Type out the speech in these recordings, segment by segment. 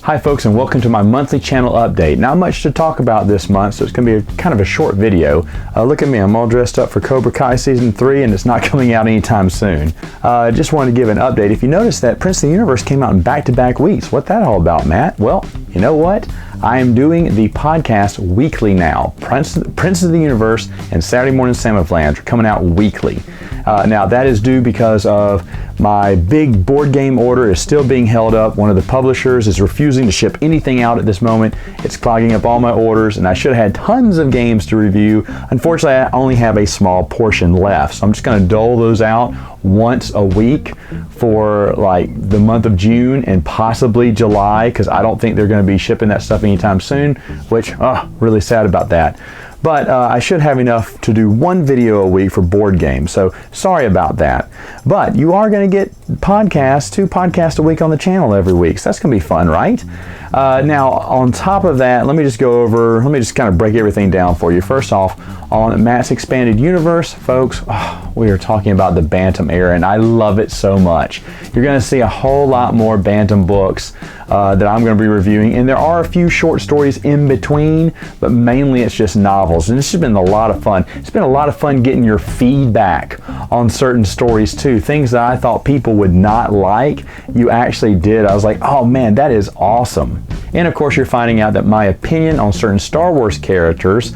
Hi folks, and welcome to my monthly channel update. Not much to talk about this month, so it's going to be kind of a short video. Look at me, I'm all dressed up for Cobra Kai Season 3 and it's not coming out anytime soon. Just wanted to give an update. If you notice that Prince of the Universe came out in back-to-back weeks, what's that all about, Matt? Well, you know what? I am doing the podcast weekly now. Prince of the Universe and Saturday Morning Salmon Flange are coming out weekly. Now that is due because of my big board game order is still being held up. One of the publishers is refusing to ship anything out at this moment. It's clogging up all my orders, and I should have had tons of games to review. Unfortunately, I only have a small portion left, so I'm just going to dole those out once a week for like the month of June and possibly July, because I don't think they're going to be shipping that stuff anytime soon, which, really sad about that. But I should have enough to do one video a week for board games, so sorry about that. But you are going to get two podcasts a week on the channel every week, so that's going to be fun, right? Now, on top of that, let me just kind of break everything down for you. First off, on Matt's Expanded Universe, folks, we are talking about the Bantam era, and I love it so much. You're going to see a whole lot more Bantam books that I'm going to be reviewing, and there are a few short stories in between, but mainly it's just novels, and this has been a lot of fun. It's been a lot of fun getting your feedback on certain stories too. Things that I thought people would not like, you actually did. I was like, oh man, that is awesome. And of course, you're finding out that my opinion on certain Star Wars characters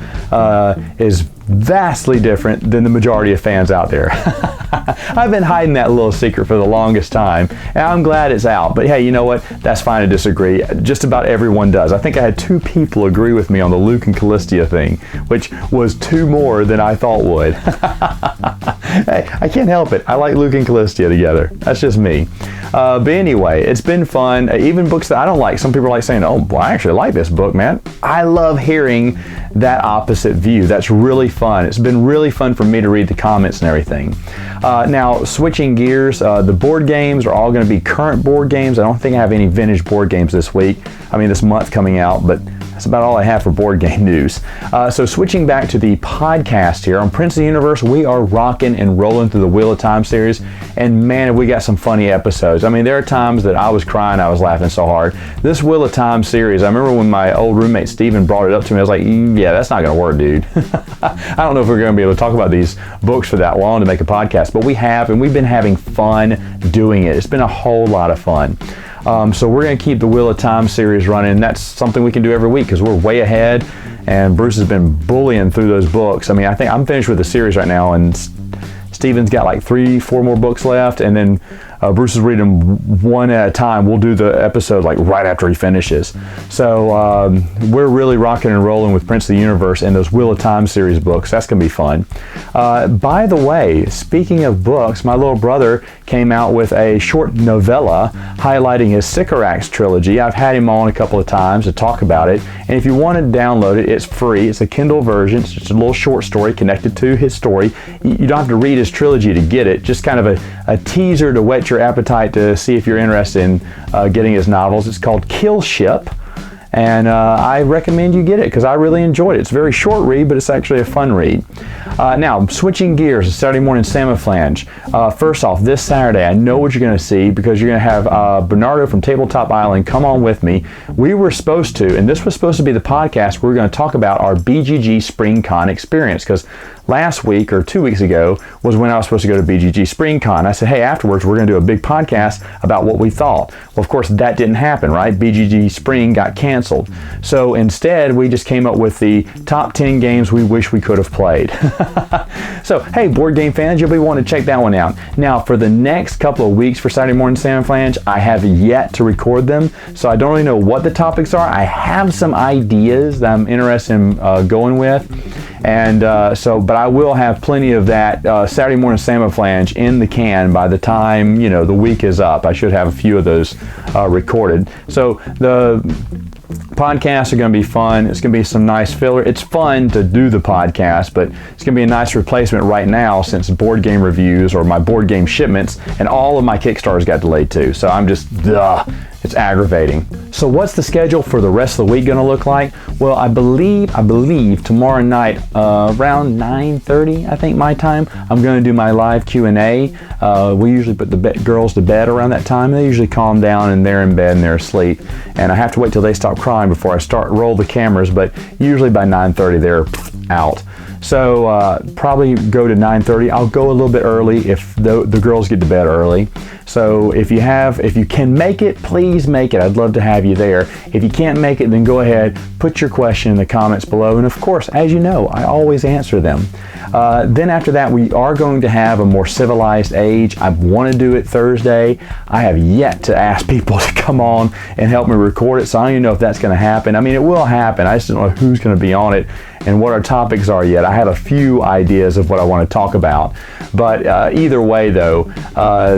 is vastly different than the majority of fans out there. I've been hiding that little secret for the longest time, and I'm glad it's out. But hey, you know what? That's fine to disagree. Just about everyone does. I think I had 2 people agree with me on the Luke and Callistia thing, which was 2 more than I thought would. Hey, I can't help it. I like Luke and Callistia together. That's just me. But anyway, it's been fun. Even books that I don't like, some people are like saying, oh, well, I actually like this book, man. I love hearing that opposite view. That's really fun. It's been really fun for me to read the comments and everything. Now, switching gears, the board games are all going to be current board games. I don't think I have any vintage board games this month coming out, but that's about all I have for board game news. So switching back to the podcast here, on Prince of the Universe, we are rocking and rolling through the Wheel of Time series, and man, have we got some funny episodes. I mean, there are times that I was crying, I was laughing so hard. This Wheel of Time series, I remember when my old roommate Steven brought it up to me, I was like, yeah, that's not going to work, dude. I don't know if we're going to be able to talk about these books for that long to make a podcast, but we have, and we've been having fun doing it. It's been a whole lot of fun. So we're going to keep the Wheel of Time series running. That's something we can do every week because we're way ahead, and Bruce has been bullying through those books. I mean, I think I'm finished with the series right now, and Steven's got like 3-4 more books left, and then Bruce is reading one at a time. We'll do the episode like right after he finishes. So we're really rocking and rolling with Prince of the Universe and those Wheel of Time series books. That's going to be fun. By the way, speaking of books, my little brother came out with a short novella highlighting his Sycorax trilogy. I've had him on a couple of times to talk about it, and if you want to download it, it's free. It's a Kindle version. It's just a little short story connected to his story. You don't have to read his trilogy to get it, just kind of a teaser to whet your appetite to see if you're interested in getting his novels. It's called Kill Ship, and I recommend you get it because I really enjoyed it. It's a very short read, but it's actually a fun read. Now, switching gears to Saturday Morning Salmon Flange. First off, this Saturday, I know what you're going to see because you're going to have Bernardo from Tabletop Island come on with me. We were supposed to, and this was supposed to be the podcast, we were going to talk about our BGG Spring Con experience, because last week or 2 weeks ago was when I was supposed to go to BGG Spring Con. I said, hey, afterwards we're going to do a big podcast about what we thought. Well, of course, that didn't happen, right? BGG Spring got canceled. So instead, we just came up with the top 10 games we wish we could have played. So, hey, board game fans, you'll be wanting to check that one out. Now, for the next couple of weeks for Saturday Morning Salmon Flange, I have yet to record them, so I don't really know what the topics are. I have some ideas that I'm interested in going with. And but I will have plenty of that Saturday Morning Salmon Flange in the can by the time, the week is up. I should have a few of those recorded. So the podcasts are going to be fun. It's going to be some nice filler. It's fun to do the podcast, but it's going to be a nice replacement right now since board game reviews or my board game shipments and all of my Kickstarters got delayed too. So I'm just, It's aggravating. So what's the schedule for the rest of the week going to look like? Well, I believe tomorrow night around 9:30, I think my time, I'm going to do my live Q&A. We usually put the girls to bed around that time. They usually calm down and they're in bed and they're asleep. And I have to wait till they stop crying before I roll the cameras, but usually by 9:30 they're out. So probably go to 9:30. I'll go a little bit early if the girls get to bed early. So if you can make it, please make it. I'd love to have you there. If you can't make it, then go ahead, put your question in the comments below. And of course, as you know, I always answer them. Then after that, we are going to have a more civilized age. I want to do it Thursday. I have yet to ask people to come on and help me record it, so I don't even know if that's going to happen. I mean, it will happen. I just don't know who's going to be on it and what our topics are yet. I have a few ideas of what I want to talk about. But either way, though,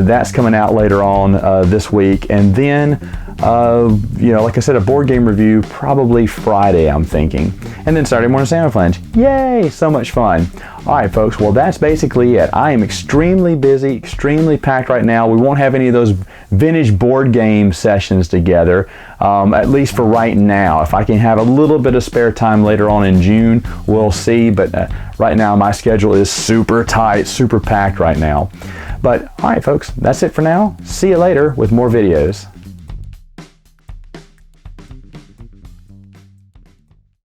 that's coming out later on this week. And then, like I said, a board game review probably Friday, I'm thinking. And then Saturday morning Santa Flange. Yay! So much fun. All right, folks. Well, that's basically it. I am extremely busy, extremely packed right now. We won't have any of those vintage board game sessions together, at least for right now. If I can have a little bit of spare time later on in June, we'll see. But right now, my schedule is super tight, super packed right now. But all right, folks, that's it for now. See you later with more videos.